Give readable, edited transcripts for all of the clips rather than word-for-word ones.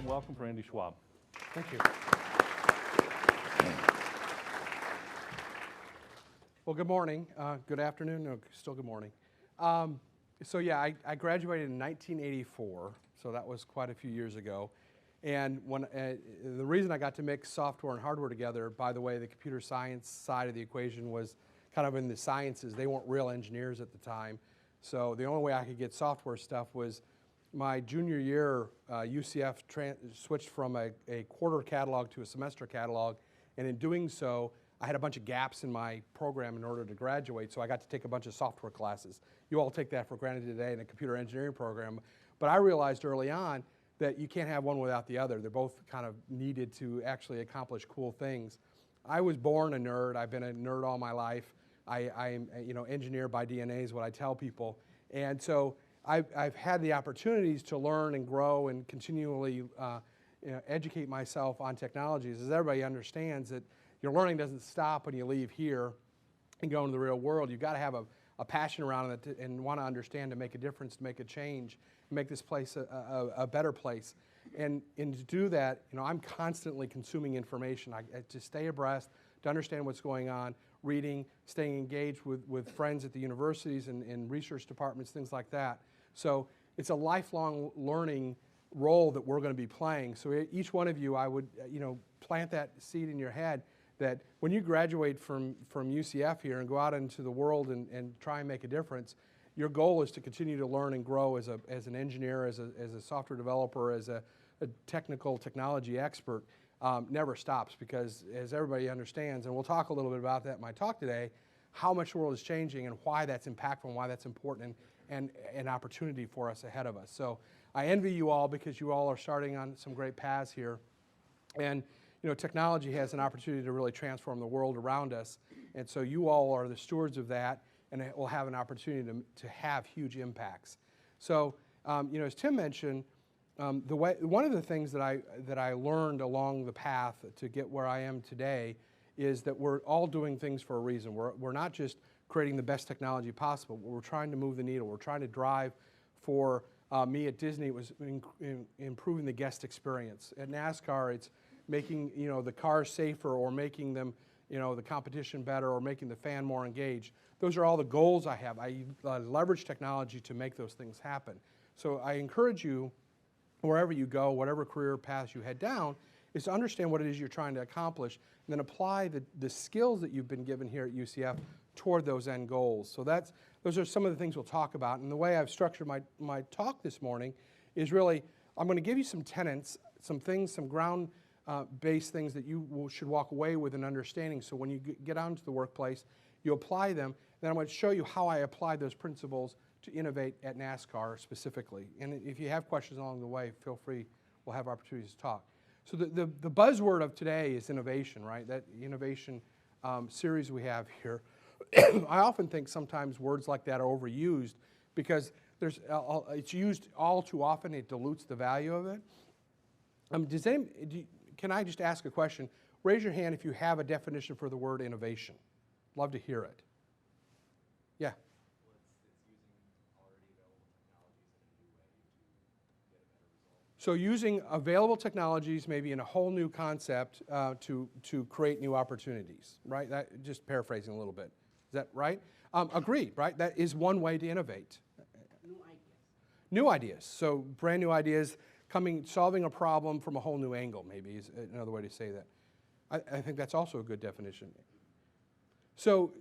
welcome for Andy Schwab. Thank you. Well, good morning, good afternoon, no, still good morning. So yeah, I graduated in 1984, so that was quite a few years ago. And when the reason I got to mix software and hardware together, by the way, the computer science side of the equation was kind of in the sciences. They weren't real engineers at the time. So the only way I could get software stuff was my junior year, UCF switched from a quarter catalog to a semester catalog. And in doing so, I had a bunch of gaps in my program in order to graduate, so I got to take a bunch of software classes. You all take that for granted today in a computer engineering program. But I realized early on that you can't have one without the other. They're both kind of needed to actually accomplish cool things. I was born a nerd. I've been a nerd all my life. I'm engineer by DNA is what I tell people. And so I've had the opportunities to learn and grow and continually educate myself on technologies. As everybody understands that your learning doesn't stop when you leave here and go into the real world. You've got to have a passion around it and want to understand, to make a difference, to make a change, make this place a better place. And to do that, I'm constantly consuming information. To stay abreast, to understand what's going on, reading, staying engaged with friends at the universities and research departments, things like that. So it's a lifelong learning role that we're going to be playing. So each one of you, I would plant that seed in your head that when you graduate from UCF here and go out into the world and try and make a difference, your goal is to continue to learn and grow as an engineer, as a software developer, as a technology expert. Never stops, because as everybody understands, and we'll talk a little bit about that in my talk today, how much the world is changing and why that's impactful and why that's important and an opportunity for us ahead of us. So I envy you all, because you all are starting on some great paths here. And technology has an opportunity to really transform the world around us, and so you all are the stewards of that, and it will have an opportunity to have huge impacts. So, as Tim mentioned, one of the things that I learned along the path to get where I am today is that we're all doing things for a reason. We're not just creating the best technology possible, but we're trying to move the needle. We're trying to drive for me at Disney, it was improving the guest experience. At NASCAR, it's making the cars safer, or making them the competition better, or making the fan more engaged. Those are all the goals I have. I leverage technology to make those things happen. So I encourage you, wherever you go, whatever career path you head down, is to understand what it is you're trying to accomplish, and then apply the skills that you've been given here at UCF toward those end goals. So those are some of the things we'll talk about. And the way I've structured my talk this morning is really, I'm going to give you some tenets, some things, some ground based things that you should walk away with an understanding. So when you get out into the workplace, you apply them. Then I'm going to show you how I apply those principles to innovate at NASCAR specifically. And if you have questions along the way, feel free. We'll have opportunities to talk. So the buzzword of today is innovation, right? That innovation series we have here. I often think sometimes words like that are overused, because it's used all too often. It dilutes the value of it. Can I just ask a question? Raise your hand if you have a definition for the word innovation. Love to hear it. Yeah. Well, it's using already available technologies in a new way to get a better result. So using available technologies, maybe in a whole new concept, to create new opportunities, right? That, just paraphrasing a little bit. Is that right? Agreed, right? That is one way to innovate. New ideas. New ideas. So brand new ideas. Solving a problem from a whole new angle, maybe, is another way to say that. I think that's also a good definition. So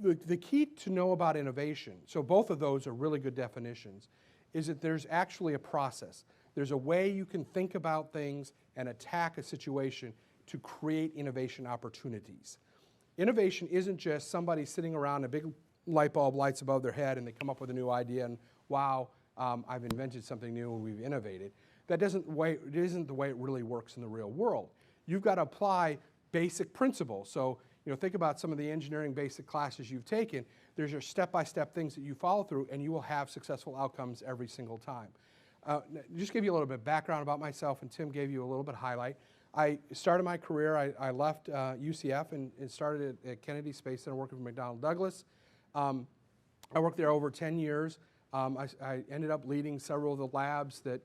the key to know about innovation, so both of those are really good definitions, is that there's actually a process. There's a way you can think about things and attack a situation to create innovation opportunities. Innovation isn't just somebody sitting around, a big light bulb lights above their head, and they come up with a new idea, and wow, I've invented something new and we've innovated. It isn't the way it really works in the real world. You've got to apply basic principles. So think about some of the engineering basic classes you've taken. There's your step-by-step things that you follow through, and you will have successful outcomes every single time. Just give you a little bit of background about myself, and Tim gave you a little bit of highlight. I started my career, I left UCF and started at Kennedy Space Center working for McDonnell Douglas. I worked there over 10 years. I ended up leading several of the labs that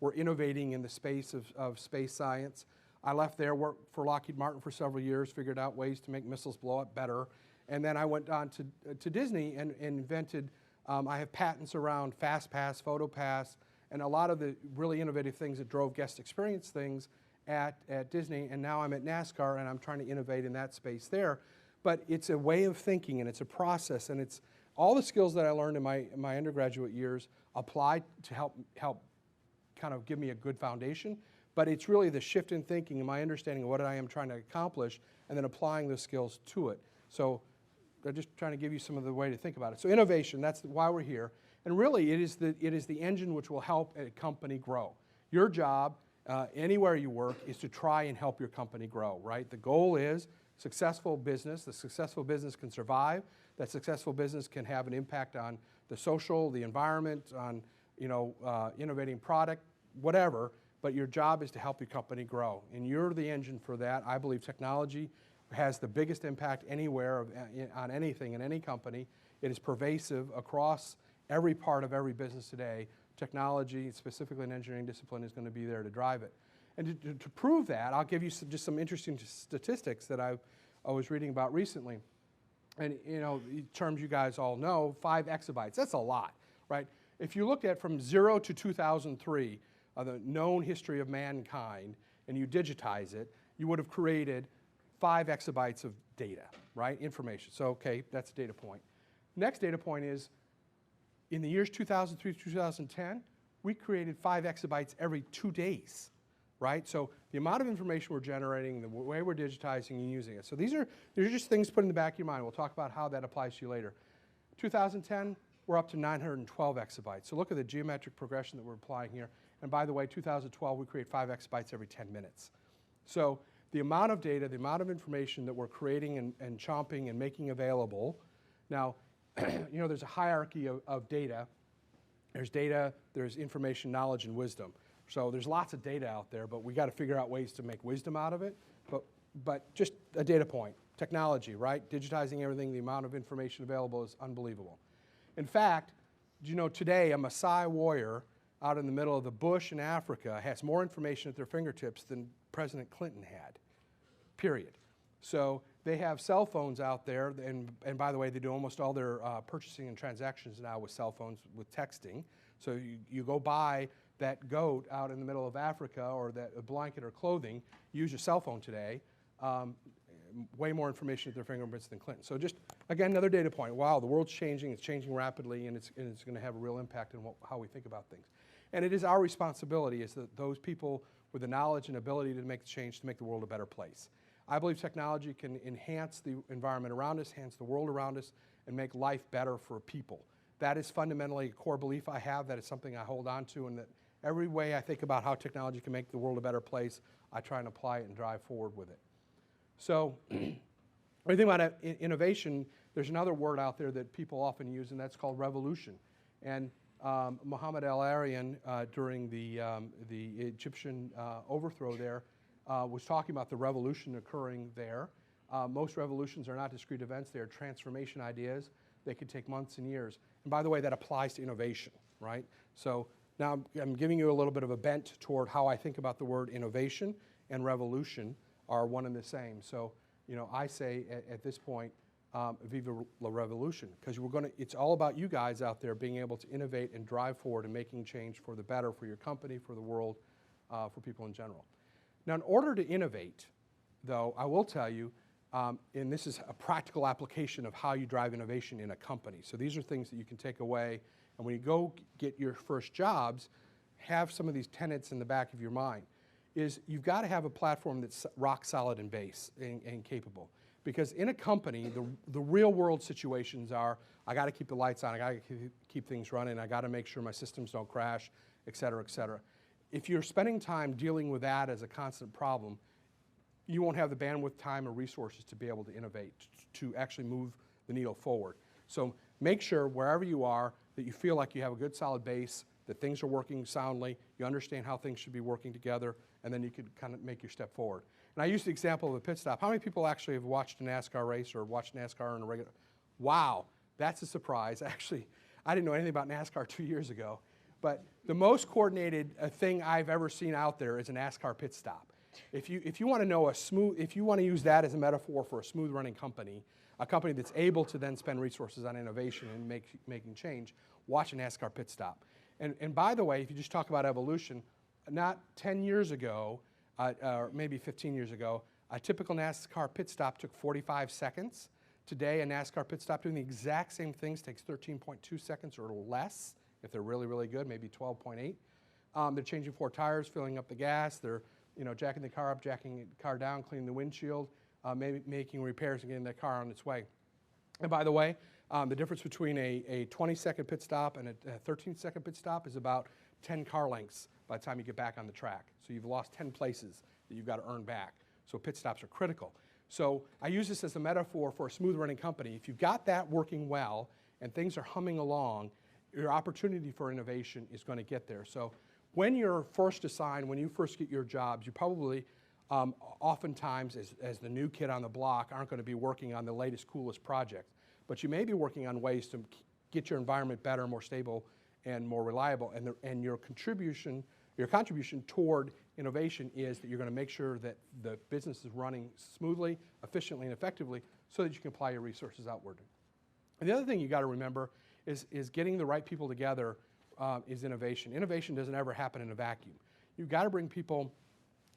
were innovating in the space of space science. I left there, worked for Lockheed Martin for several years, figured out ways to make missiles blow up better. And then I went on to Disney and invented, I have patents around FastPass, PhotoPass, and a lot of the really innovative things that drove guest experience things at Disney. And now I'm at NASCAR and I'm trying to innovate in that space there. But it's a way of thinking and it's a process, and it's all the skills that I learned in my undergraduate years applied to help kind of give me a good foundation. But it's really the shift in thinking and my understanding of what I am trying to accomplish and then applying those skills to it. So I'm just trying to give you some of the way to think about it. So innovation, that's why we're here. And really, it is the engine which will help a company grow. Your job, anywhere you work, is to try and help your company grow, right? The goal is successful business. The successful business can survive. That successful business can have an impact on the social, the environment, on innovating product, whatever. But your job is to help your company grow. And you're the engine for that. I believe technology has the biggest impact anywhere on anything in any company. It is pervasive across every part of every business today. Technology, specifically an engineering discipline, is going to be there to drive it. And to prove that, I'll give you just some interesting statistics that I was reading about recently. And terms you guys all know, 5 exabytes, that's a lot, right? If you looked at from 0 to 2003, the known history of mankind, and you digitize it, you would have created 5 exabytes of data, right? Information. So, okay, that's a data point. Next data point is, in the years 2003 to 2010, we created 5 exabytes every 2 days, right? So the amount of information we're generating, the way we're digitizing and using it. So these are just things put in the back of your mind. We'll talk about how that applies to you later. 2010, we're up to 912 exabytes. So look at the geometric progression that we're applying here. And by the way, 2012, we create 5 exabytes every 10 minutes. So the amount of data, the amount of information that we're creating and chomping and making available. Now, there's a hierarchy of data. There's data, there's information, knowledge, and wisdom. So there's lots of data out there, but we got to figure out ways to make wisdom out of it. But just a data point. Technology, right? Digitizing everything, the amount of information available is unbelievable. In fact, today a Maasai warrior out in the middle of the bush in Africa has more information at their fingertips than President Clinton had, period. So they have cell phones out there, and by the way, they do almost all their purchasing and transactions now with cell phones, with texting. So you go buy that goat out in the middle of Africa, or that blanket or clothing, use your cell phone today. Way more information at their fingerprints than Clinton. So just, again, another data point. Wow, the world's changing, it's changing rapidly, and it's going to have a real impact on how we think about things. And it is our responsibility as those people with the knowledge and ability to make the change to make the world a better place. I believe technology can enhance the environment around us, enhance the world around us, and make life better for people. That is fundamentally a core belief I have, that is something I hold on to, and that every way I think about how technology can make the world a better place, I try and apply it and drive forward with it. So when you think about innovation, there's another word out there that people often use, and that's called revolution. And Muhammad al-Aryan, during the Egyptian overthrow there, was talking about the revolution occurring there. Most revolutions are not discrete events. They are transformation ideas. They could take months and years. And by the way, that applies to innovation, right? So now I'm giving you a little bit of a bent toward how I think about the word innovation and revolution are one and the same. So, I say at this point, viva la revolution, because it's all about you guys out there being able to innovate and drive forward and making change for the better for your company, for the world, for people in general. Now, in order to innovate, though, I will tell you, and this is a practical application of how you drive innovation in a company. So these are things that you can take away, and when you go get your first jobs, have some of these tenets in the back of your mind. Is you've got to have a platform that's rock solid and base and capable. Because in a company, the real world situations are, I got to keep the lights on, I got to keep things running, I got to make sure my systems don't crash, et cetera, et cetera. If you're spending time dealing with that as a constant problem, you won't have the bandwidth, time, or resources to be able to innovate, to actually move the needle forward. So make sure wherever you are that you feel like you have a good solid base, that things are working soundly, you understand how things should be working together, and then you can kind of make your step forward. And I use the example of a pit stop. How many people actually have watched a NASCAR race or watched NASCAR in a regular? Wow, that's a surprise. Actually, I didn't know anything about NASCAR 2 years ago. But the most coordinated thing I've ever seen out there is a NASCAR pit stop. If you want to know if you want to use that as a metaphor for a smooth running company, a company that's able to then spend resources on innovation and making change, watch a NASCAR pit stop. And by the way, if you just talk about evolution, not 10 years ago, or maybe 15 years ago, a typical NASCAR pit stop took 45 seconds. Today, a NASCAR pit stop doing the exact same things takes 13.2 seconds or less. If they're really, really good, maybe 12.8. They're changing 4 tires, filling up the gas. They're jacking the car up, jacking the car down, cleaning the windshield, maybe making repairs and getting the car on its way. And by the way, the difference between a 20-second pit stop and a 13-second pit stop is about 10 car lengths by the time you get back on the track. So you've lost 10 places that you've got to earn back. So pit stops are critical. So I use this as a metaphor for a smooth running company. If you've got that working well and things are humming along, your opportunity for innovation is going to get there. So when you're first assigned, when you first get your jobs, you probably oftentimes, as the new kid on the block, aren't going to be working on the latest, coolest project. But you may be working on ways to get your environment better, more stable, and more reliable. And your contribution toward innovation is that you're going to make sure that the business is running smoothly, efficiently, and effectively so that you can apply your resources outward. And the other thing you got to remember is getting the right people together is innovation. Innovation doesn't ever happen in a vacuum. You've got to bring people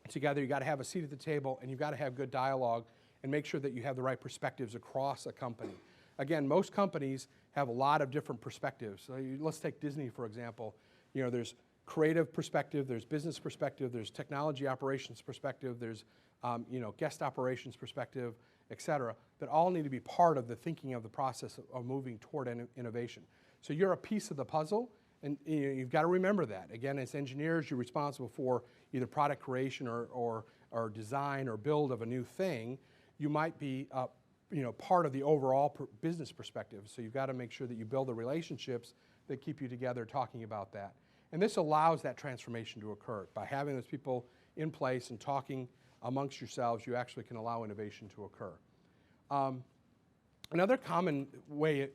together, you've got to have a seat at the table, and you've got to have good dialogue and make sure that you have the right perspectives across a company. Again, most companies have a lot of different perspectives. So let's take Disney, for example. There's creative perspective, there's business perspective, there's technology operations perspective, there's guest operations perspective, et cetera, that all need to be part of the thinking of the process of moving toward innovation. So you're a piece of the puzzle, and you've got to remember that. Again, as engineers, you're responsible for either product creation or design or build of a new thing. You might be part of the overall business perspective. So you've got to make sure that you build the relationships that keep you together talking about that. And this allows that transformation to occur. By having those people in place and talking amongst yourselves, you actually can allow innovation to occur. Another common way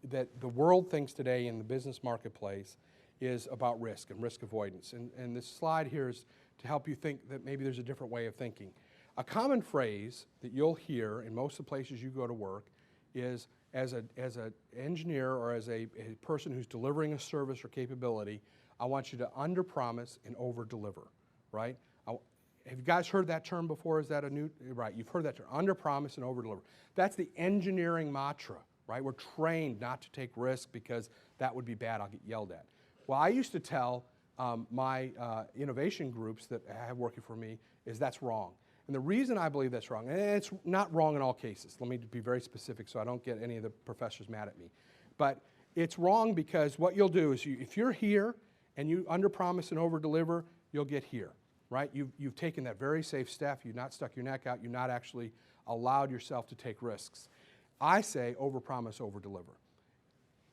that the world thinks today in the business marketplace is about risk and risk avoidance. And this slide here is to help you think that maybe there's a different way of thinking. A common phrase that you'll hear in most of the places you go to work is, as an engineer or as a person who's delivering a service or capability, I want you to underpromise and overdeliver, right? Have you guys heard that term before? Is that a new, right, you've heard that term, underpromise and overdeliver. That's the engineering mantra, right? We're trained not to take risks because that would be bad, I'll get yelled at. Well, I used to tell my innovation groups that have working for me is that's wrong. And the reason I believe that's wrong, and it's not wrong in all cases, let me be very specific so I don't get any of the professors mad at me, but it's wrong because what you'll do is if you're here and you underpromise and overdeliver, you'll get here, right? You've taken that very safe step, you've not stuck your neck out, you've not actually allowed yourself to take risks. I say overpromise, overdeliver,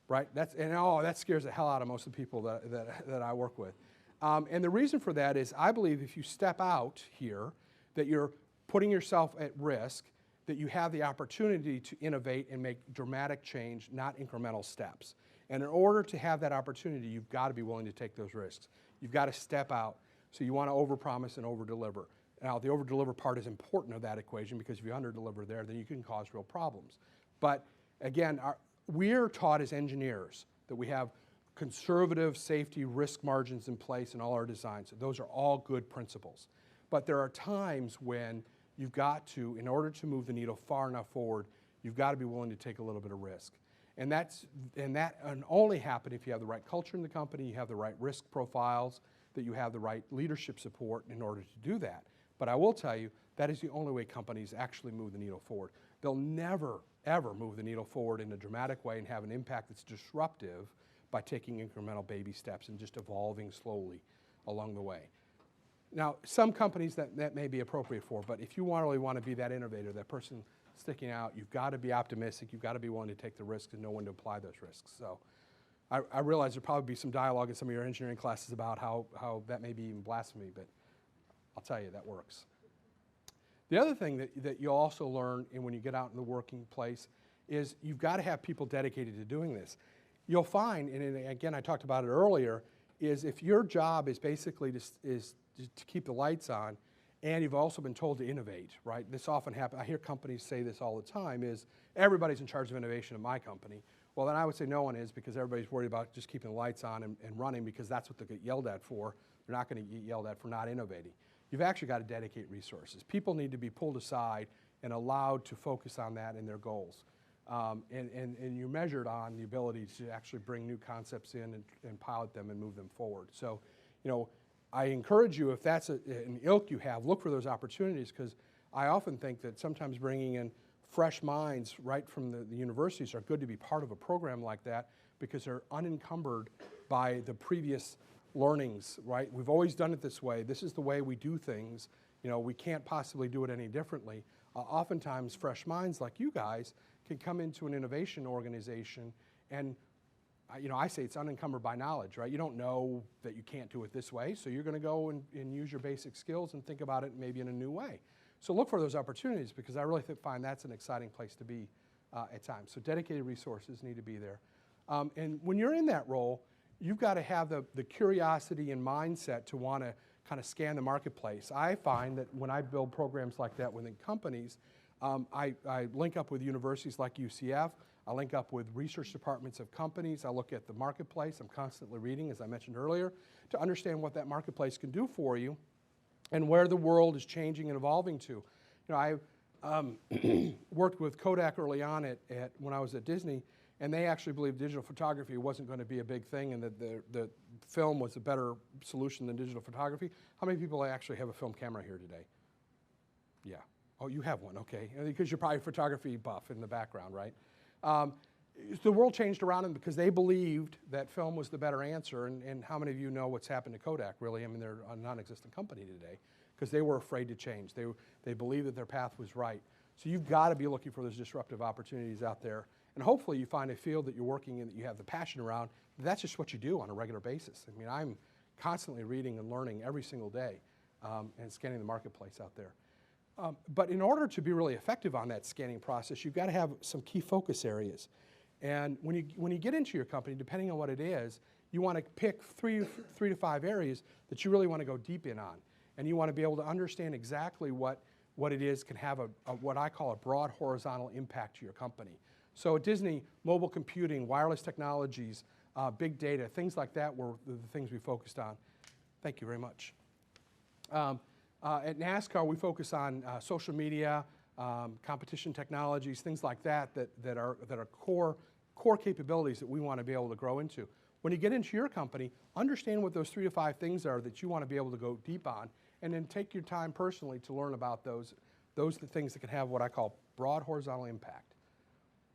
right? That scares the hell out of most of the people that I work with. And the reason for that is I believe if you step out here, that you're putting yourself at risk, that you have the opportunity to innovate and make dramatic change, not incremental steps. And in order to have that opportunity, you've got to be willing to take those risks. You've got to step out. So you want to overpromise and overdeliver. Now, the overdeliver part is important of that equation because if you underdeliver there, then you can cause real problems. But again, we're taught as engineers that we have conservative safety risk margins in place in all our designs. Those are all good principles. But there are times when you've got to, in order to move the needle far enough forward, you've got to be willing to take a little bit of risk. And that can only happen if you have the right culture in the company, you have the right risk profiles, that you have the right leadership support in order to do that. But I will tell you, that is the only way companies actually move the needle forward. They'll never, ever move the needle forward in a dramatic way and have an impact that's disruptive by taking incremental baby steps and just evolving slowly along the way. Now, some companies that may be appropriate for, but if you really want to be that innovator, that person sticking out, you've got to be optimistic, you've got to be willing to take the risks and know when to apply those risks. So I realize there'll probably be some dialogue in some of your engineering classes about how that may be even blasphemy, but I'll tell you, that works. The other thing that you'll also learn when you get out in the working place is you've got to have people dedicated to doing this. you'll find, and again, I talked about it earlier, is if your job is basically to keep the lights on, and you've also been told to innovate, right? This often happens. I hear companies say this all the time, is everybody's in charge of innovation at my company. Well, then I would say no one is, because everybody's worried about just keeping the lights on and running, because that's what they get yelled at for. They're not going to get yelled at for not innovating. You've actually got to dedicate resources. People need to be pulled aside and allowed to focus on that and their goals. And you're measured on the ability to actually bring new concepts in and pilot them and move them forward. So, you know, I encourage you, if that's an ilk you have, look for those opportunities, because I often think that sometimes bringing in fresh minds right from the universities are good to be part of a program like that, because they're unencumbered by the previous learnings, right? We've always done it this way. This is the way we do things. You know, we can't possibly do it any differently. Oftentimes, fresh minds like you guys can come into an innovation organization and, you know, I say it's unencumbered by knowledge, right? You don't know that you can't do it this way, so you're going to go and use your basic skills and think about it maybe in a new way. So look for those opportunities, because I really find that's an exciting place to be at times. So dedicated resources need to be there. And when you're in that role, you've got to have the curiosity and mindset to want to kind of scan the marketplace. I find that when I build programs like that within companies, I link up with universities like UCF. I link up with research departments of companies. I look at the marketplace. I'm constantly reading, as I mentioned earlier, to understand what that marketplace can do for you and where the world is changing and evolving to. You know, I worked with Kodak early on when I was at Disney, and they actually believed digital photography wasn't going to be a big thing, and that the film was a better solution than digital photography. How many people actually have a film camera here today? Yeah. Oh, you have one, okay. Because you're probably a photography buff in the background, right? The world changed around them because they believed that film was the better answer, and how many of you know what's happened to Kodak, really? I mean, they're a non-existent company today because they were afraid to change. They believed that their path was right. So you've got to be looking for those disruptive opportunities out there, and hopefully you find a field that you're working in that you have the passion around. That's just what you do on a regular basis. I mean, I'm constantly reading and learning every single day and scanning the marketplace out there. But in order to be really effective on that scanning process, you've got to have some key focus areas. And when you get into your company, depending on what it is, you want to pick three to five areas that you really want to go deep in on. And you want to be able to understand exactly what it is can have what I call a broad horizontal impact to your company. So at Disney, mobile computing, wireless technologies, big data, things like that were the things we focused on. Thank you very much. At NASCAR, we focus on social media, competition technologies, things like that are core capabilities that we want to be able to grow into. When you get into your company, understand what those 3 to 5 things are that you want to be able to go deep on, and then take your time personally to learn about those are the things that can have what I call broad horizontal impact.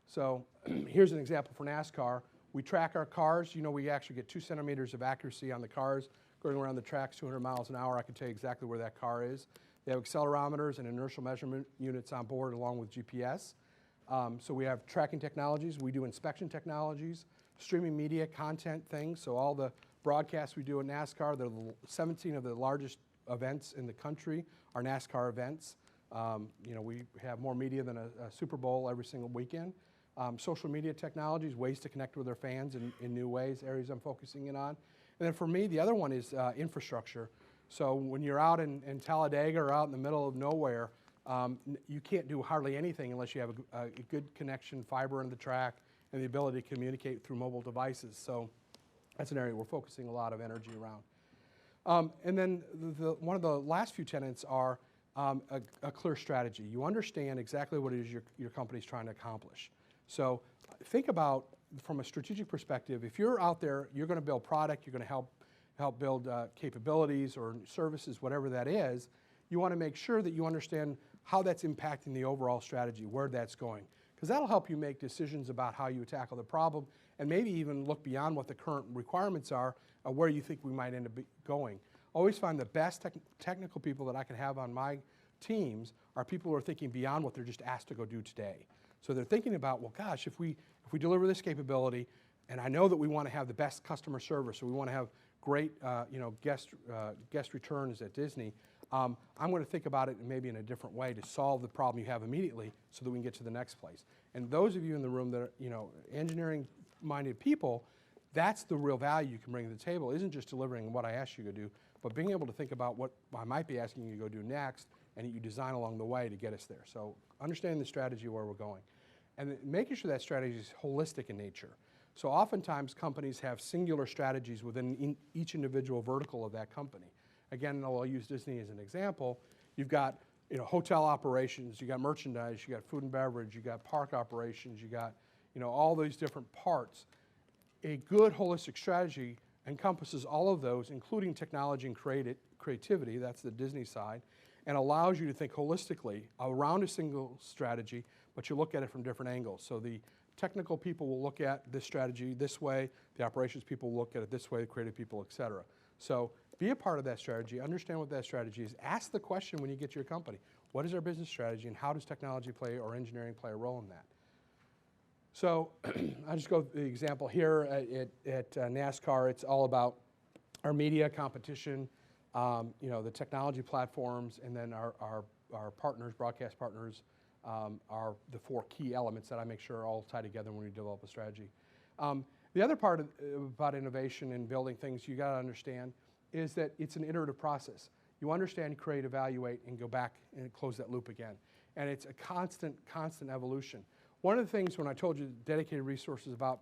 So here's an example for NASCAR. We track our cars. You know, we actually get 2 centimeters of accuracy on the cars going around the tracks 200 miles an hour. I can tell you exactly where that car is. They have accelerometers and inertial measurement units on board along with GPS. So we have tracking technologies. We do inspection technologies, streaming media, content things. So all the broadcasts we do at NASCAR, the 17 of the largest events in the country are NASCAR events. You know, we have more media than a Super Bowl every single weekend. Social media technologies, ways to connect with their fans in new ways, areas I'm focusing in on. And then for me, the other one is infrastructure. So when you're out in Talladega or out in the middle of nowhere, you can't do hardly anything unless you have a good connection, fiber in the track, and the ability to communicate through mobile devices. So that's an area we're focusing a lot of energy around. And then one of the last few tenets are a clear strategy. You understand exactly what it is your company's trying to accomplish. So think about, from a strategic perspective, if you're out there, you're going to build product, you're going to help build capabilities or services, whatever that is, you want to make sure that you understand how that's impacting the overall strategy, where that's going. Because that'll help you make decisions about how you tackle the problem, and maybe even look beyond what the current requirements are, where you think we might end up going. Always find the best technical people that I can have on my teams are people who are thinking beyond what they're just asked to go do today. So they're thinking about, well, gosh, if we deliver this capability, and I know that we want to have the best customer service, or we want to have great guest returns at Disney, I'm going to think about it maybe in a different way to solve the problem you have immediately so that we can get to the next place. And those of you in the room that are engineering-minded people, That's the real value you can bring to the table. Isn't just delivering what I asked you to do, but being able to think about what I might be asking you to go do next, and you design along the way to get us there. So understanding the strategy where we're going. And making sure that strategy is holistic in nature. So oftentimes companies have singular strategies within each individual vertical of that company. Again, I'll use Disney as an example. You've got hotel operations, you got merchandise, you got food and beverage, you got park operations, you got all these different parts. A good holistic strategy encompasses all of those, including technology and creativity, that's the Disney side, and allows you to think holistically around a single strategy, but you look at it from different angles. So the technical people will look at this strategy this way, the operations people will look at it this way, the creative people, et cetera. So be a part of that strategy, understand what that strategy is, ask the question when you get to your company, what is our business strategy and how does technology play or engineering play a role in that? So I'll just go through the example here at NASCAR. It's all about our media competition, the technology platforms, and then our partners, broadcast partners, are the 4 key elements that I make sure are all tied together when we develop a strategy. The other part about innovation and building things you got to understand is that it's an iterative process. You understand, create, evaluate, and go back and close that loop again. And it's a constant evolution. One of the things when I told you dedicated resources about,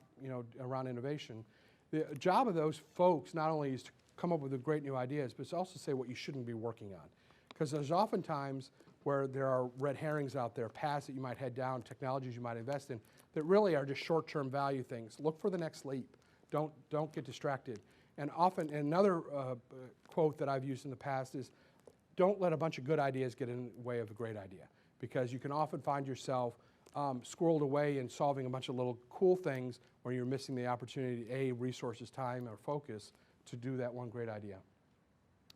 around innovation, the job of those folks not only is to come up with the great new ideas, but it's also say what you shouldn't be working on. Because there's often times where there are red herrings out there, paths that you might head down, technologies you might invest in, that really are just short-term value things. Look for the next leap. Don't get distracted. And often, another quote that I've used in the past is, don't let a bunch of good ideas get in the way of a great idea. Because you can often find yourself squirreled away in solving a bunch of little cool things where you're missing the opportunity, resources, time, or focus to do that one great idea.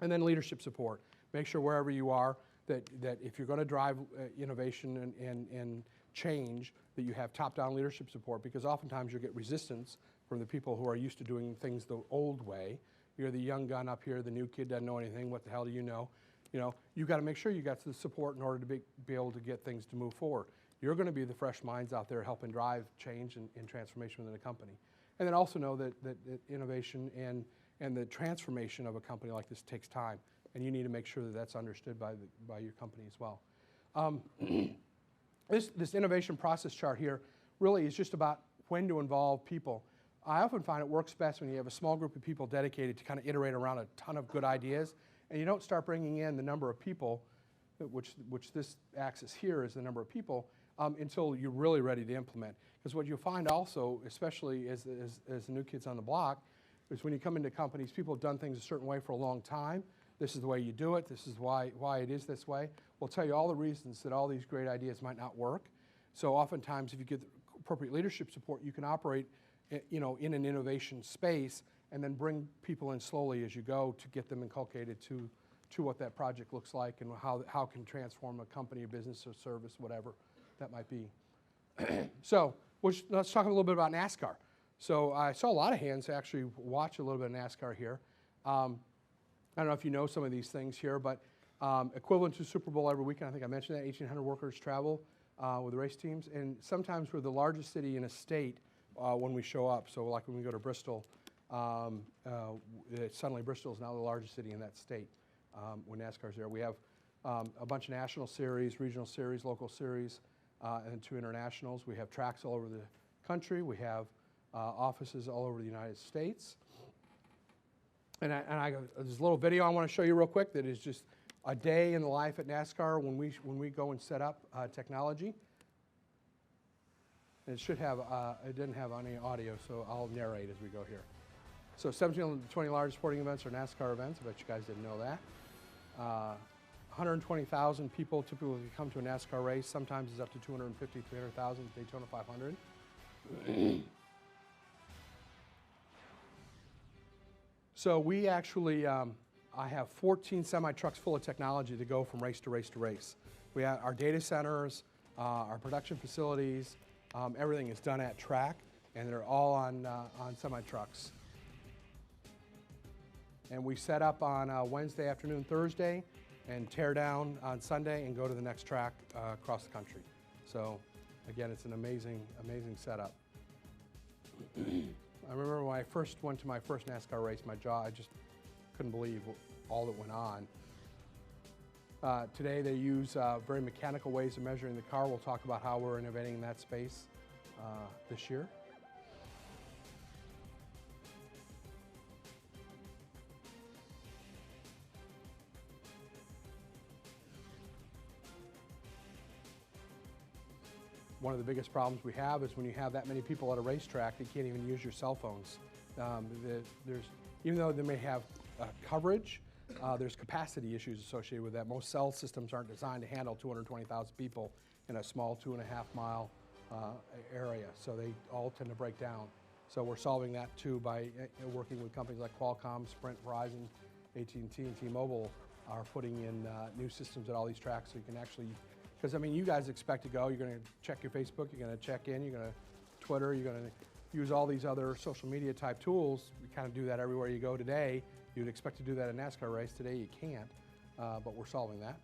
And then leadership support. Make sure wherever you are that if you're going to drive innovation and change, that you have top-down leadership support, because oftentimes you'll get resistance from the people who are used to doing things the old way. You're the young gun up here, the new kid doesn't know anything, what the hell do you know? You've got to make sure you got the support in order to be able to get things to move forward. You're going to be the fresh minds out there helping drive change and transformation within a company. And then also know that innovation and the transformation of a company like this takes time, and you need to make sure that that's understood by your company as well. This innovation process chart here really is just about when to involve people. I often find it works best when you have a small group of people dedicated to kind of iterate around a ton of good ideas, and you don't start bringing in the number of people, which this axis here is the number of people, until you're really ready to implement. Because what you'll find also, especially as the new kids on the block, is when you come into companies, people have done things a certain way for a long time. This is the way you do it. This is why it is this way. We'll tell you all the reasons that all these great ideas might not work. So oftentimes, if you get the appropriate leadership support, you can operate in an innovation space and then bring people in slowly as you go to get them inculcated to what that project looks like and how it can transform a company, a business, or service, whatever that might be. So let's talk a little bit about NASCAR. So I saw a lot of hands actually watch a little bit of NASCAR here. I don't know if you know some of these things here, but equivalent to Super Bowl every weekend. I think I mentioned that 1,800 workers travel with the race teams, and sometimes we're the largest city in a state when we show up. So like when we go to Bristol, suddenly Bristol is now the largest city in that state when NASCAR's there. We have a bunch of national series, regional series, local series, and 2 internationals. We have tracks all over the country. We have offices all over the United States. And there's a little video I want to show you real quick that is just a day in the life at NASCAR when we go and set up technology. And it should have, it didn't have any audio, so I'll narrate as we go here. So 17 of the 20 largest sporting events are NASCAR events. I bet you guys didn't know that. 120,000 people typically come to a NASCAR race. Sometimes it's up to 250, 300,000, Daytona 500. So we actually, I have 14 semi-trucks full of technology to go from race to race to race. We have our data centers, our production facilities, everything is done at track, and they're all on semi-trucks. And we set up on Wednesday afternoon, Thursday, and tear down on Sunday and go to the next track across the country. So again, it's an amazing, amazing setup. I remember when I first went to my first NASCAR race, my jaw, I just couldn't believe all that went on. Today they use very mechanical ways of measuring the car. We'll talk about how we're innovating in that space this year. One of the biggest problems we have is when you have that many people at a racetrack, you can't even use your cell phones. Even though they may have coverage, there's capacity issues associated with that. Most cell systems aren't designed to handle 220,000 people in a small 2.5 mile area, so they all tend to break down. So we're solving that too by working with companies like Qualcomm, Sprint, Verizon, AT&T, and T-Mobile are putting in new systems at all these tracks so you can actually, because I mean you guys expect to go, you're going to check your Facebook, you're going to check in, you're going to Twitter, you're going to use all these other social media type tools. We kind of do that everywhere you go today. You'd expect to do that in a NASCAR race. Today you can't, but we're solving that.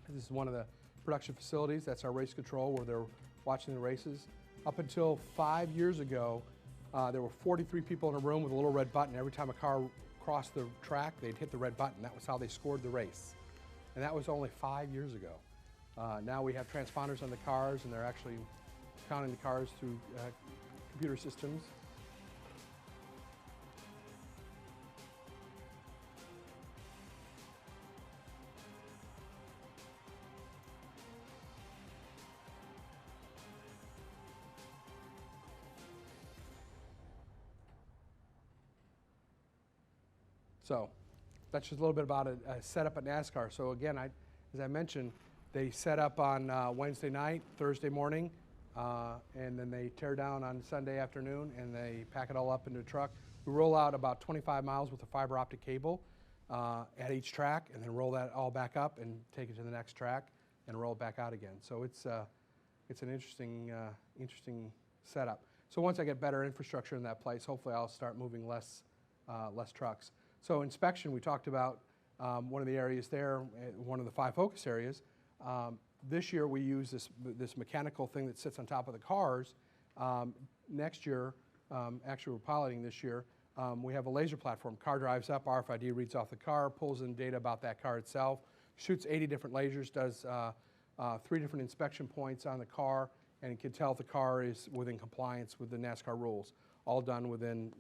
This is one of the production facilities. That's our race control where they're watching the races. Up until 5 years ago, there were 43 people in a room with a little red button. Every time a car crossed the track, they'd hit the red button. That was how they scored the race. And that was only 5 years ago. Now we have transponders on the cars, and they're actually counting the cars through computer systems. So that's just a little bit about a setup at NASCAR. So again, as I mentioned, they set up on Wednesday night, Thursday morning, and then they tear down on Sunday afternoon, and they pack it all up into a truck. We roll out about 25 miles with a fiber optic cable at each track, and then roll that all back up and take it to the next track and roll it back out again. So it's an interesting setup. So once I get better infrastructure in that place, hopefully I'll start moving less trucks. So inspection, we talked about one of the areas there, one of the 5 focus areas. This year we use this mechanical thing that sits on top of the cars. Next year, actually we're piloting this year, we have a laser platform. Car drives up, RFID reads off the car, pulls in data about that car itself, shoots 80 different lasers, does 3 different inspection points on the car, and it can tell if the car is within compliance with the NASCAR rules, all done within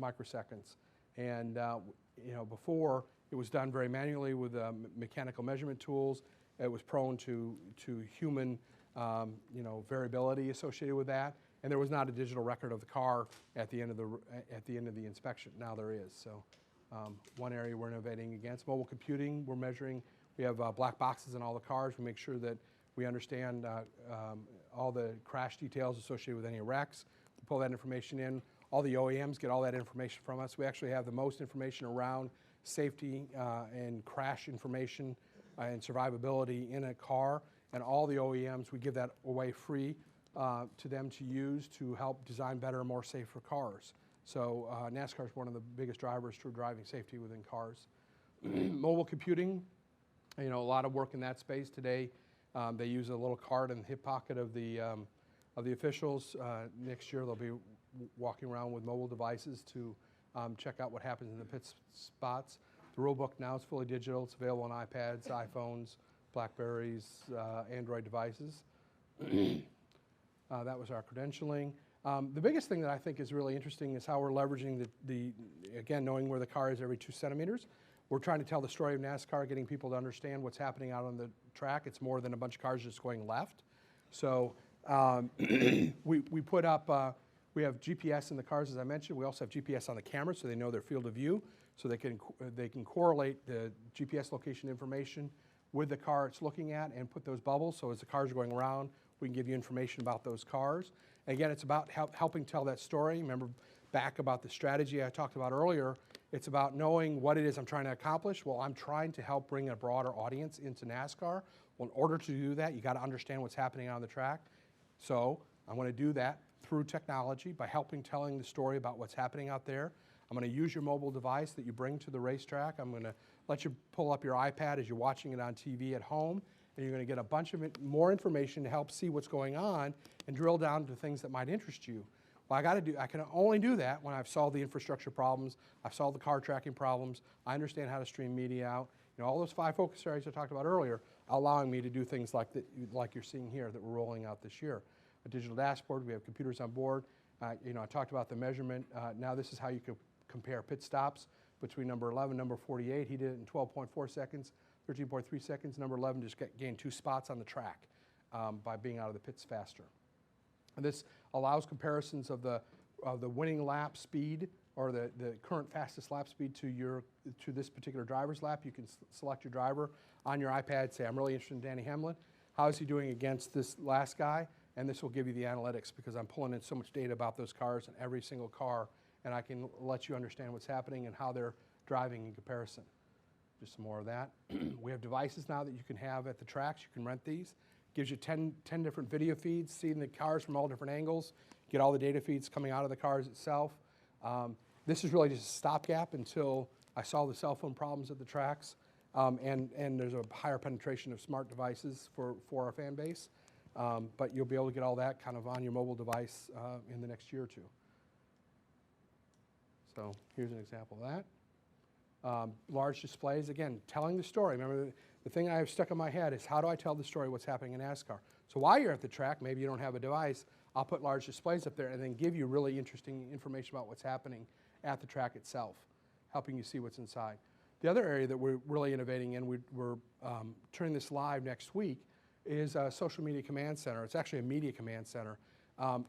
microseconds. And before it was done very manually with mechanical measurement tools. It was prone to human variability associated with that, and there was not a digital record of the car at the end of the inspection. Now there is. So one area we're innovating against mobile computing. We're measuring. We have black boxes in all the cars. We make sure that we understand all the crash details associated with any wrecks. We pull that information in. All the OEMs get all that information from us. We actually have the most information around safety and crash information and survivability in a car. And all the OEMs, we give that away free to them to use to help design better and more safer cars. So NASCAR is one of the biggest drivers to driving safety within cars. Mobile computing, a lot of work in that space today. They use a little card in the hip pocket of the officials. Next year they'll be walking around with mobile devices to check out what happens in the pit spots. The rule book now is fully digital. It's available on iPads, iPhones, Blackberries, Android devices. That was our credentialing. The biggest thing that I think is really interesting is how we're leveraging again, knowing where the car is every 2 centimeters. We're trying to tell the story of NASCAR, getting people to understand what's happening out on the track. It's more than a bunch of cars just going left. So we put up, we have GPS in the cars, as I mentioned. We also have GPS on the camera, so they know their field of view, so they can correlate the GPS location information with the car it's looking at and put those bubbles. So as the cars are going around, we can give you information about those cars. Again, it's about helping tell that story. Remember back about the strategy I talked about earlier. It's about knowing what it is I'm trying to accomplish. Well, I'm trying to help bring a broader audience into NASCAR. Well, in order to do that, you got to understand what's happening on the track. So I'm going to do that through technology by telling the story about what's happening out there. I'm going to use your mobile device that you bring to the racetrack. I'm going to let you pull up your iPad as you're watching it on TV at home, and you're going to get a bunch of more information to help see what's going on and drill down to things that might interest you. Well, I can only do that when I've solved the infrastructure problems, I've solved the car tracking problems, I understand how to stream media out. You know, all those 5 focus areas I talked about earlier, allowing me to do things like like you're seeing here that we're rolling out this year. A digital dashboard, we have computers on board. You know, I talked about the measurement. Now this is how you could compare pit stops between number 11 and number 48. He did it in 12.4 seconds, 13.3 seconds. Number 11 just gained 2 spots on the track by being out of the pits faster. And this allows comparisons of the winning lap speed or the current fastest lap speed to this particular driver's lap. You can select your driver on your iPad, say, I'm really interested in Danny Hamlin. How is he doing against this last guy? And this will give you the analytics because I'm pulling in so much data about those cars and every single car, and I can let you understand what's happening and how they're driving in comparison. Just some more of that. We have devices now that you can have at the tracks. You can rent these. Gives you 10 different video feeds, seeing the cars from all different angles, get all the data feeds coming out of the cars itself. This is really just a stopgap until I solve the cell phone problems at the tracks, and there's a higher penetration of smart devices for our fan base. But you'll be able to get all that kind of on your mobile device in the next year or 2. So here's an example of that. Large displays, again, telling the story. Remember, the thing I have stuck in my head is how do I tell the story what's happening in NASCAR? So while you're at the track, maybe you don't have a device, I'll put large displays up there and then give you really interesting information about what's happening at the track itself, helping you see what's inside. The other area that we're really innovating in, we're turning this live next week, is a social media command center. It's actually a media command center.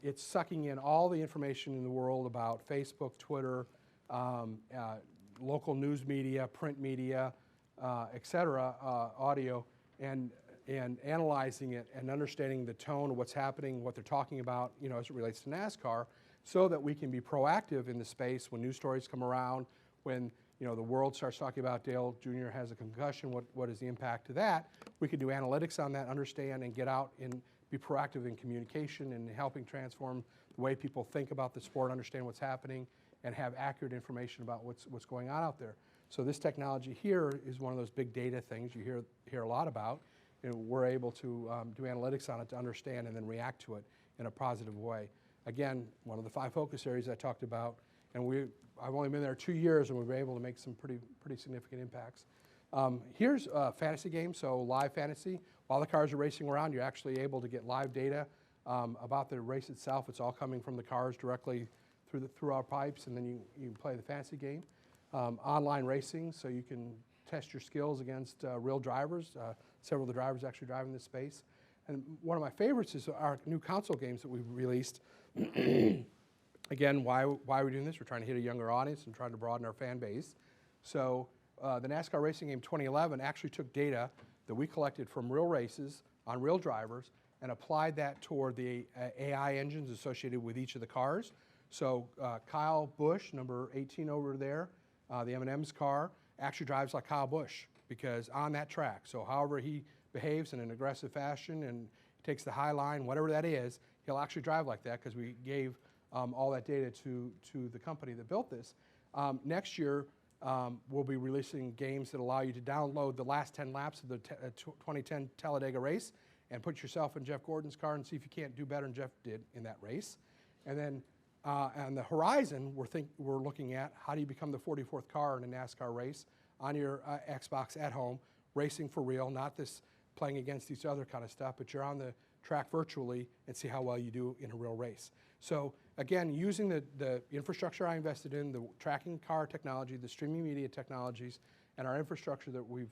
It's sucking in all the information in the world about Facebook, Twitter, local news media, print media, et cetera, audio, and analyzing it and understanding the tone of what's happening, what they're talking about, you know, as it relates to NASCAR, so that we can be proactive in the space when news stories come around, when, you know, the world starts talking about Dale Jr. has a concussion, what is the impact to that? We can do analytics on that, understand, and get out and be proactive in communication and helping transform the way people think about the sport, understand what's happening, and have accurate information about what's going on out there. So this technology here is one of those big data things you hear a lot about. You know, we're able to do analytics on it to understand and then react to it in a positive way. Again, one of the 5 focus areas I talked about, and I've only been there 2 years, and we've been able to make some pretty significant impacts. Here's a fantasy game, so live fantasy. While the cars are racing around, you're actually able to get live data about the race itself. It's all coming from the cars directly through our pipes, and then you can play the fantasy game. Online racing, so you can test your skills against real drivers. Several of the drivers actually driving this space. And one of my favorites is our new console games that we've released. Again, why are we doing this? We're trying to hit a younger audience and trying to broaden our fan base. So the NASCAR Racing Game 2011 actually took data that we collected from real races on real drivers and applied that toward the AI engines associated with each of the cars. So Kyle Busch, number 18 over there, the M&M's car, actually drives like Kyle Busch because on that track. So however he behaves in an aggressive fashion and takes the high line, whatever that is, he'll actually drive like that because we gave all that data to the company that built this. Next year, we'll be releasing games that allow you to download the last 10 laps of the 2010 Talladega race and put yourself in Jeff Gordon's car and see if you can't do better than Jeff did in that race. And then on the horizon, we're looking at how do you become the 44th car in a NASCAR race on your Xbox at home, racing for real, not this playing against each other kind of stuff, but you're on the track virtually and see how well you do in a real race. So again, using the infrastructure I invested in, the tracking car technology, the streaming media technologies, and our infrastructure that we've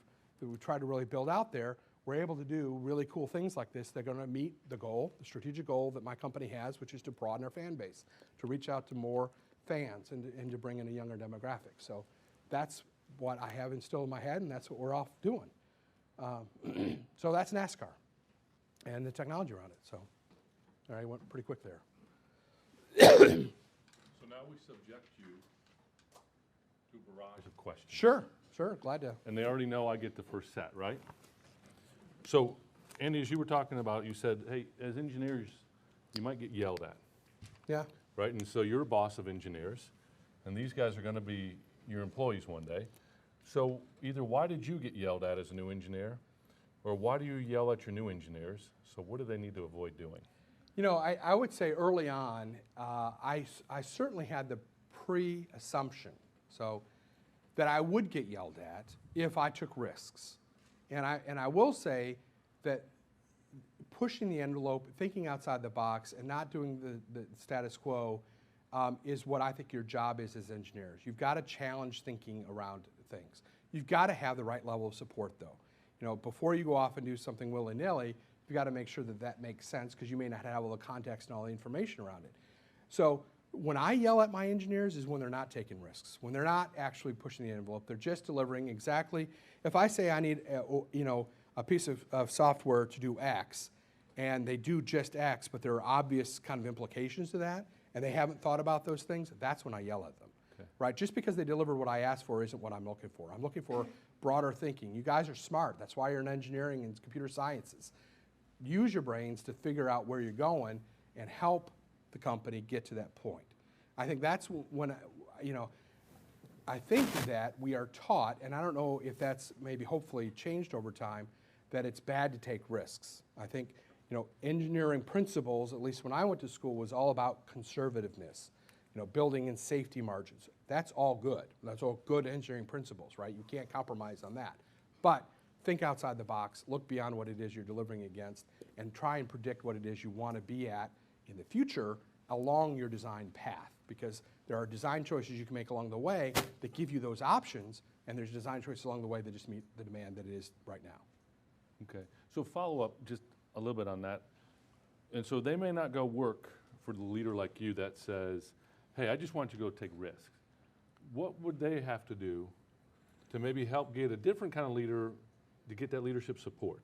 tried to really build out there, we're able to do really cool things like this. They're going to meet the goal, the strategic goal that my company has, which is to broaden our fan base, to reach out to more fans and to bring in a younger demographic. So that's what I have instilled in my head, and that's what we're off doing. So that's NASCAR and the technology around it. So I went pretty quick there. So now we subject you to a barrage of questions. Sure, glad to. And they already know I get the first set, right? So, Andy, as you were talking about, you said, hey, as engineers, you might get yelled at. Yeah. Right? And so you're a boss of engineers, and these guys are going to be your employees one day. So either why did you get yelled at as a new engineer, or why do you yell at your new engineers? So what do they need to avoid doing? I would say early on, I certainly had the pre-assumption, so that I would get yelled at if I took risks. And I will say that pushing the envelope, thinking outside the box, and not doing the status quo is what I think your job is as engineers. You've got to challenge thinking around things. You've got to have the right level of support, though. Before you go off and do something willy-nilly, you've got to make sure that that makes sense, because you may not have all the context and all the information around it. So when I yell at my engineers is when they're not taking risks, when they're not actually pushing the envelope. They're just delivering exactly. If I say I need a piece of software to do X, and they do just X, but there are obvious kind of implications to that, and they haven't thought about those things, that's when I yell at them. Okay. Right? Just because they deliver what I asked for isn't what I'm looking for. I'm looking for broader thinking. You guys are smart. That's why you're in engineering and computer sciences. Use your brains to figure out where you're going and help the company get to that point. I think that's when, I think that we are taught, and I don't know if that's maybe hopefully changed over time, that it's bad to take risks. I think, engineering principles, at least when I went to school, was all about conservativeness, building in safety margins. That's all good. That's all good engineering principles, right? You can't compromise on that. But think outside the box, look beyond what it is you're delivering against, and try and predict what it is you want to be at in the future along your design path, because there are design choices you can make along the way that give you those options, and there's design choices along the way that just meet the demand that it is right now. Okay, so follow up just a little bit on that. And so they may not go work for the leader like you that says, hey, I just want you to go take risks. What would they have to do to maybe help get a different kind of leader to get that leadership support?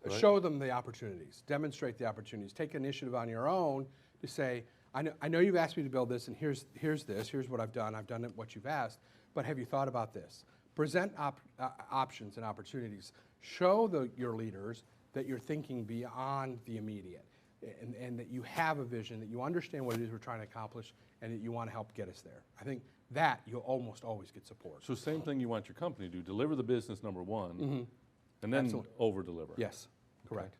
Right? Show them the opportunities, demonstrate the opportunities, take initiative on your own to say, I know you've asked me to build this, and here's what I've done it what you've asked, but have you thought about this? Present options and opportunities. Show your leaders that you're thinking beyond the immediate, and that you have a vision, that you understand what it is we're trying to accomplish, and that you want to help get us there. I think that you'll almost always get support. So same thing you want your company to do, deliver the business, number one, and then over-deliver. Yes, correct.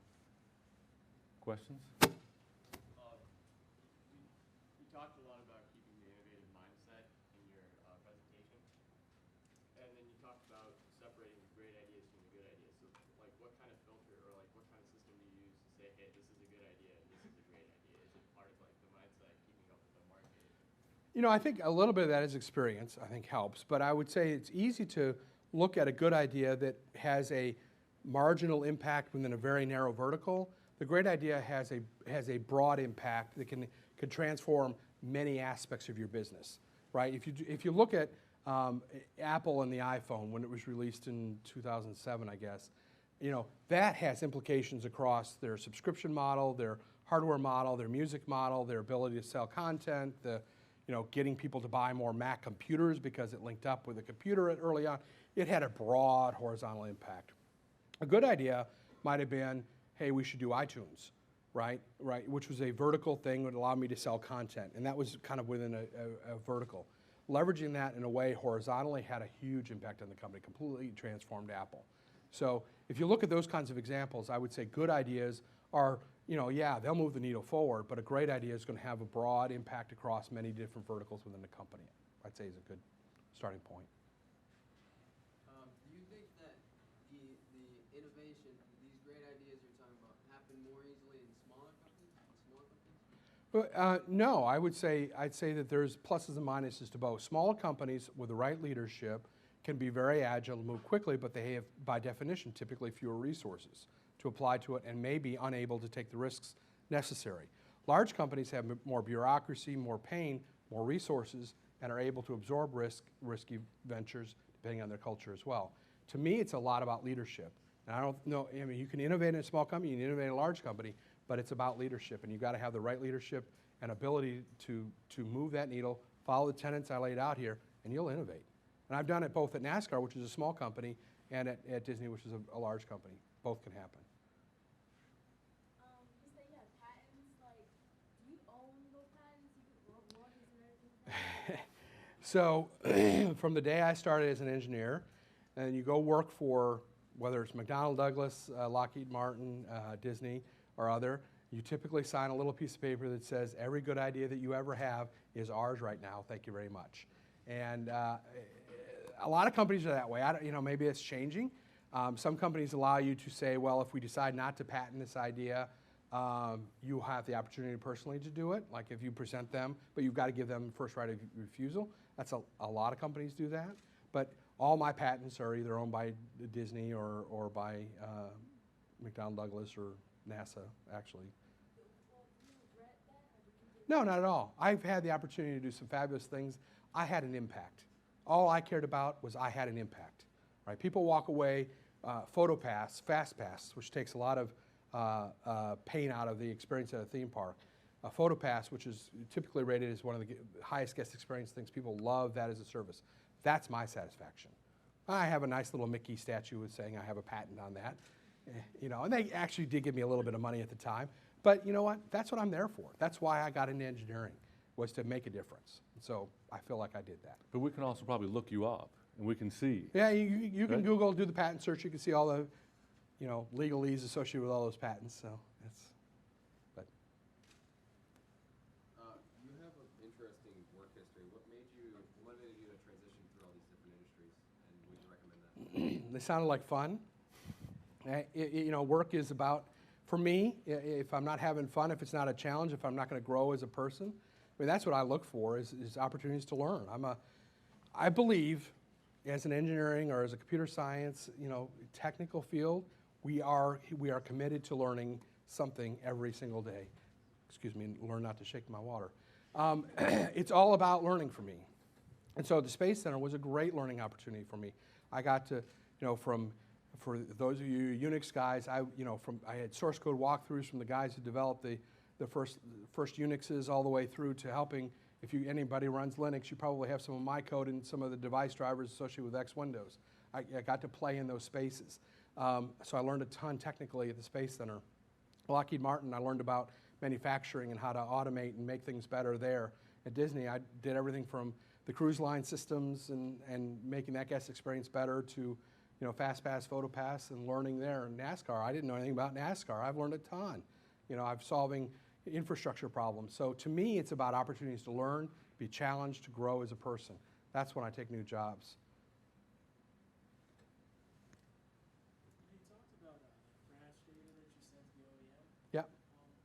Questions? You talked a lot about keeping the innovative mindset in your presentation, and then you talked about separating great ideas from the good ideas. So, like, what kind of filter or like what kind of system do you use to say, hey, this is a good idea and this is a great idea? Is it part of like the mindset, keeping up with the market? I think a little bit of that is experience, I think helps, but I would say it's easy to look at a good idea that has a marginal impact within a very narrow vertical. The great idea has a broad impact that can transform many aspects of your business, right? If you look at Apple and the iPhone when it was released in 2007, I guess, that has implications across their subscription model, their hardware model, their music model, their ability to sell content, getting people to buy more Mac computers because it linked up with a computer early on. It had a broad horizontal impact. A good idea might have been, hey, we should do iTunes, right? Which was a vertical thing that would allow me to sell content, and that was kind of within a vertical. Leveraging that in a way horizontally had a huge impact on the company, completely transformed Apple. So if you look at those kinds of examples, I would say good ideas are, they'll move the needle forward, but a great idea is going to have a broad impact across many different verticals within the company. I'd say is a good starting point. Do you think that the innovation, these great ideas you're talking about, happen more easily in smaller companies? No, I'd say that there's pluses and minuses to both. Small companies with the right leadership can be very agile and move quickly, but they have, by definition, typically fewer resources to apply to it and may be unable to take the risks necessary. Large companies have more bureaucracy, more pain, more resources, and are able to absorb risky ventures depending on their culture as well. To me, it's a lot about leadership. And I don't know, you can innovate in a small company, you can innovate in a large company, but it's about leadership, and you've got to have the right leadership and ability to move that needle, follow the tenets I laid out here, and you'll innovate. And I've done it both at NASCAR, which is a small company, and at Disney, which is a large company. Both can happen. You say you have patents, like, do you own those patents? You can royalties and everything? So from the day I started as an engineer, and you go work for, whether it's McDonnell Douglas, Lockheed Martin, Disney, or other, you typically sign a little piece of paper that says, every good idea that you ever have is ours right now, thank you very much. And a lot of companies are that way. I don't, you know, maybe it's changing. Some companies allow you to say, well, if we decide not to patent this idea, you have the opportunity personally to do it, like if you present them, but you've got to give them first right of refusal. That's a lot of companies do that. But all my patents are either owned by Disney or by McDonnell Douglas or NASA, actually. Well, do you regret that, or did you No, not at all. I've had the opportunity to do some fabulous things. I had an impact. All I cared about was I had an impact. Right? People walk away, PhotoPass, FastPass, which takes a lot of pain out of the experience at a theme park. PhotoPass, which is typically rated as one of the highest guest experience things, people love that as a service. That's my satisfaction. I have a nice little Mickey statue with saying I have a patent on that. You know, and they actually did give me a little bit of money at the time. But you know what? That's what I'm there for. That's why I got into engineering, was to make a difference. So I feel like I did that. But we can also probably look you up, and we can see. Yeah, you can Right. Google, do the patent search. You can see all the, you know, legalese associated with all those patents. So that's, but You have an interesting work history. What motivated you to transition through all these different industries, and would you recommend that? they sounded like fun. You know, work is about, for me, if I'm not having fun, if it's not a challenge, if I'm not going to grow as a person, I mean, that's what I look for is opportunities to learn. I believe, as an engineering or as a computer science, you know, technical field, we are committed to learning something every single day. Excuse me, learn not to shake my water. It's all about learning for me. And so the Space Center was a great learning opportunity for me. I got to, you know, for those of you Unix guys, I had source code walkthroughs from the guys who developed the first Unixes all the way through to helping. If anybody runs Linux, you probably have some of my code and some of the device drivers associated with X Windows. I got to play in those spaces. So I learned a ton technically at the Space Center. Lockheed Martin, I learned about manufacturing and how to automate and make things better there. At Disney, I did everything from the cruise line systems and making that guest experience better to, you know, FastPass, PhotoPass, and learning there. And NASCAR, I didn't know anything about NASCAR. I've learned a ton. You know, I'm solving infrastructure problems. So to me, it's about opportunities to learn, be challenged, to grow as a person. That's when I take new jobs. You talked about crash data that you sent to the OEM. Yeah.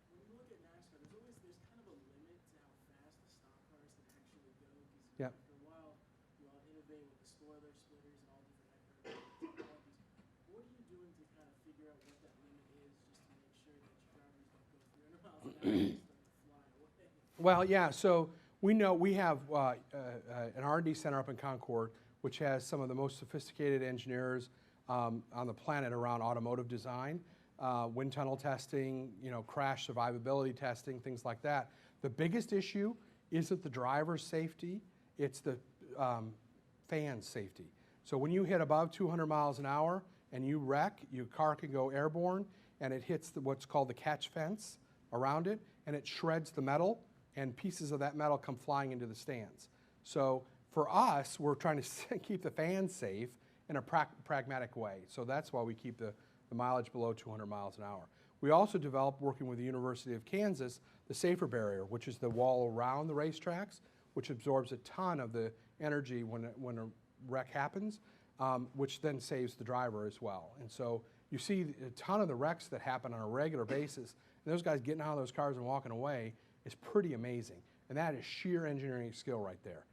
When you look at NASCAR, there's kind of a limit to how fast the stock cars can actually go. Because Yeah. after a while, you all innovate with the spoiler splitters and all different technologies. What are you doing to kind of figure out what that limit is, just to make sure that your drivers don't go 300 miles an hour and start to fly away? Well, yeah, so we know we have an R&D center up in Concord, which has some of the most sophisticated engineers on the planet around automotive design, wind tunnel testing, you know, crash survivability testing, things like that. The biggest issue isn't the driver's safety, it's the fan's safety. So when you hit above 200 miles an hour and you wreck, your car can go airborne and it hits what's called the catch fence around it, and it shreds the metal, and pieces of that metal come flying into the stands. So for us, we're trying to keep the fans safe in a pragmatic way. So that's why we keep the mileage below 200 miles an hour. We also developed, working with the University of Kansas, the safer barrier, which is the wall around the racetracks, which absorbs a ton of the energy when a wreck happens, which then saves the driver as well. And so you see a ton of the wrecks that happen on a regular basis, and those guys getting out of those cars and walking away is pretty amazing. And that is sheer engineering skill right there.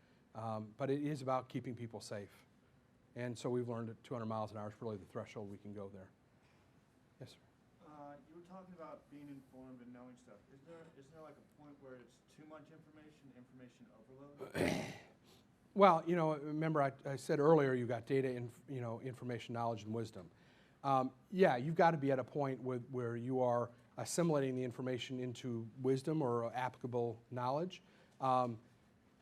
But it is about keeping people safe. And so we've learned that 200 miles an hour is really the threshold we can go there. Yes, sir. You were talking about being informed and knowing stuff. Isn't there like a point where it's too much information overload? Well, you know, remember I said earlier you got data, information, knowledge, and wisdom. Yeah, you've got to be at a point where you are assimilating the information into wisdom or applicable knowledge.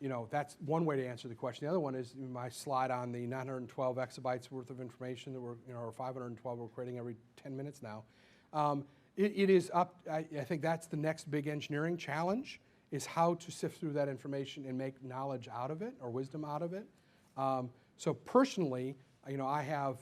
You know, that's one way to answer the question. The other one is my slide on the 912 exabytes worth of information that we're, or 512 we're creating every 10 minutes now. It is up, I think that's the next big engineering challenge, is how to sift through that information and make knowledge out of it or wisdom out of it. So personally, I have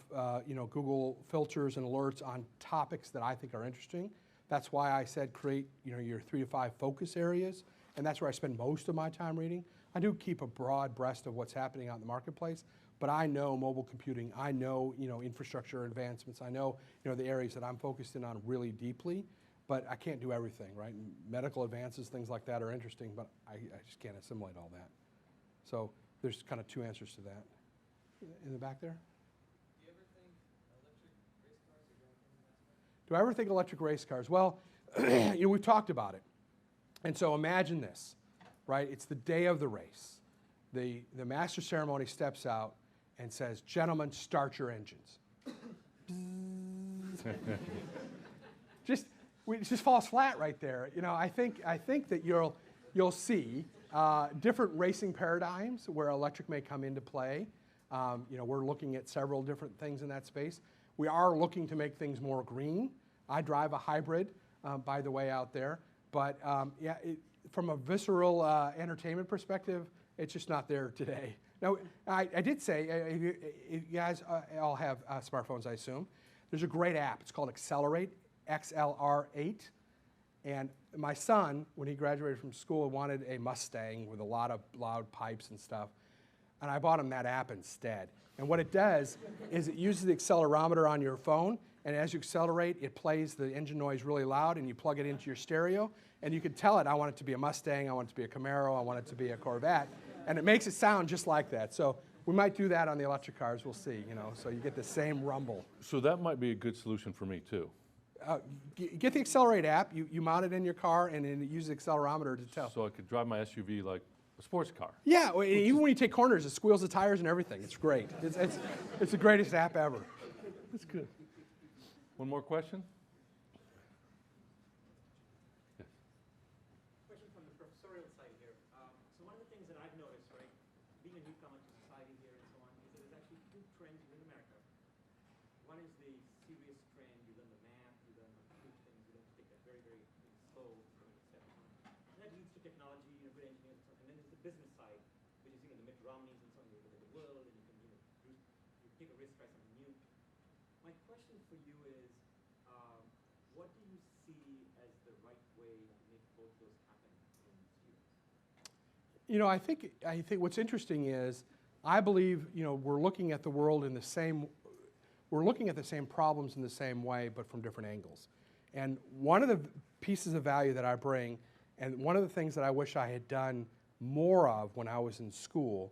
Google filters and alerts on topics that I think are interesting. That's why I said create, your 3 to 5 focus areas, and that's where I spend most of my time reading. I do keep a broad breast of what's happening out in the marketplace, but I know mobile computing, I know, infrastructure advancements, I know, the areas that I'm focused in on really deeply, but I can't do everything, right? Medical advances, things like that are interesting, but I just can't assimilate all that. So there's kind of 2 answers to that. In the back there? Do I ever think electric race cars? Well, we've talked about it. And so imagine this, right? It's the day of the race. The master ceremony steps out and says, "Gentlemen, start your engines." It just falls flat right there. I think that you'll see different racing paradigms where electric may come into play. We're looking at several different things in that space. We are looking to make things more green. I drive a hybrid, by the way, out there. But from a visceral entertainment perspective, it's just not there today. Now, I did say, if you guys all have smartphones, I assume, there's a great app. It's called Accelerate, XLR8. And my son, when he graduated from school, wanted a Mustang with a lot of loud pipes and stuff. And I bought him that app instead. And what it does is it uses the accelerometer on your phone, and as you accelerate, it plays the engine noise really loud, and you plug it into your stereo, and you can tell it, I want it to be a Mustang, I want it to be a Camaro, I want it to be a Corvette, and it makes it sound just like that. So we might do that on the electric cars, we'll see, so you get the same rumble. So that might be a good solution for me too. Get the Accelerate app, you mount it in your car, and then use the accelerometer to tell. So I could drive my SUV like a sports car. Yeah, even when you take corners, it squeals the tires and everything. It's great. It's the greatest app ever. It's good. One more question? Yes. Question from the professorial side here. So one of the things that I've noticed, right, being a newcomer to society here and so on, is that there's actually 2 trends within America. One is the serious trend, you learn the math, you learn the good things, you learn to take that very, very slow step. And that leads to technology, good engineers, and then there's the business side, which is, the Mitt Romneys and so on, you look at the world, and you can, you take a risk, try something new. My question for you is, what do you see as the right way to make both those happen in students? I think what's interesting is, I believe, we're looking at the world we're looking at the same problems in the same way, but from different angles. And one of the pieces of value that I bring, and one of the things that I wish I had done more of when I was in school,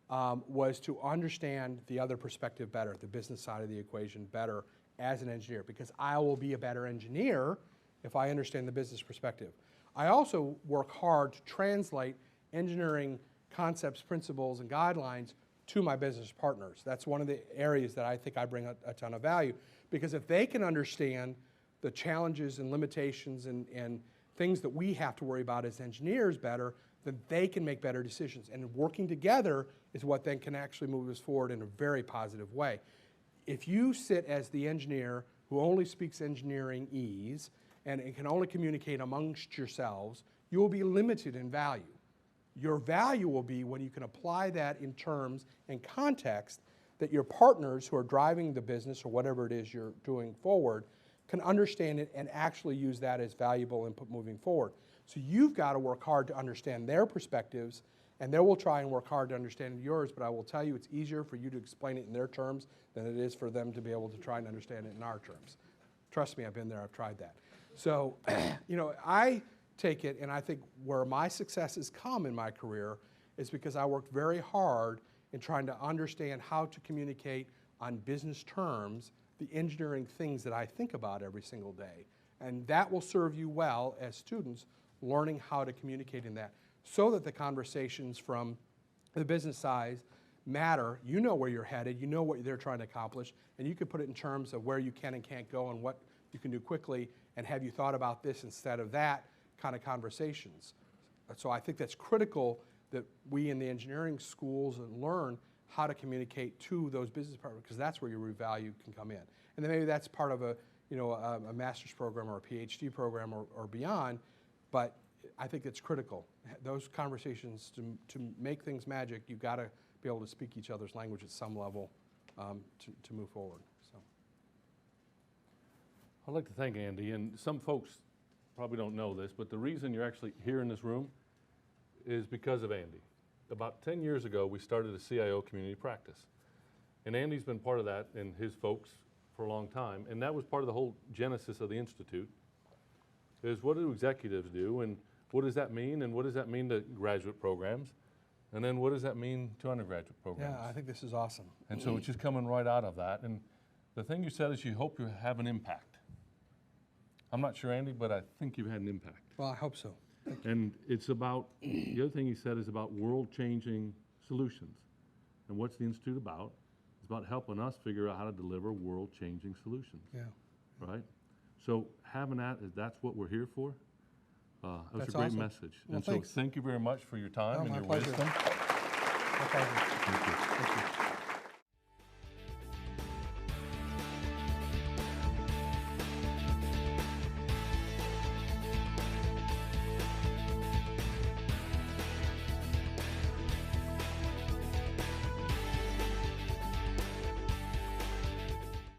was to understand the other perspective better, the business side of the equation better as an engineer, because I will be a better engineer if I understand the business perspective. I also work hard to translate engineering concepts, principles, and guidelines to my business partners. That's one of the areas that I think I bring a ton of value, because if they can understand the challenges and limitations and things that we have to worry about as engineers better, then they can make better decisions. And working together is what then can actually move us forward in a very positive way. If you sit as the engineer who only speaks engineeringese and can only communicate amongst yourselves, you will be limited in value. Your value will be when you can apply that in terms and context that your partners who are driving the business or whatever it is you're doing forward can understand it and actually use that as valuable input moving forward. So you've got to work hard to understand their perspectives, and they will try and work hard to understand yours, but I will tell you it's easier for you to explain it in their terms than it is for them to be able to try and understand it in our terms. Trust me, I've been there, I've tried that. So, I take it, and I think where my successes come in my career is because I worked very hard in trying to understand how to communicate on business terms the engineering things that I think about every single day. And that will serve you well as students learning how to communicate in that, so that the conversations from the business side matter. You know where you're headed, you know what they're trying to accomplish, and you can put it in terms of where you can and can't go and what you can do quickly, and have you thought about this instead of that kind of conversations. So I think that's critical that we in the engineering schools learn how to communicate to those business partners, because that's where your real value can come in. And then maybe that's part of a master's program or a PhD program or beyond, but I think it's critical. Those conversations, to make things magic, you've got to be able to speak each other's language at some level to move forward. So. I'd like to thank Andy, and some folks probably don't know this, but the reason you're actually here in this room is because of Andy. About 10 years ago, we started a CIO community practice. And Andy's been part of that and his folks for a long time. And that was part of the whole genesis of the Institute, is what do executives do, and what does that mean, and what does that mean to graduate programs? And then what does that mean to undergraduate programs? Yeah, I think this is awesome. And so it's just coming right out of that. And the thing you said is you hope you have an impact. I'm not sure, Andy, but I think you've had an impact. Well, I hope so. And it's about, the other thing you said is about world-changing solutions. And what's the Institute about? It's about helping us figure out how to deliver world-changing solutions, Yeah. right? So having that, that's what we're here for. That was That's a great awesome. message. Well, and thanks. so thank you very much for your time Oh, and my your pleasure. wisdom. My pleasure. Thank you. Thank you.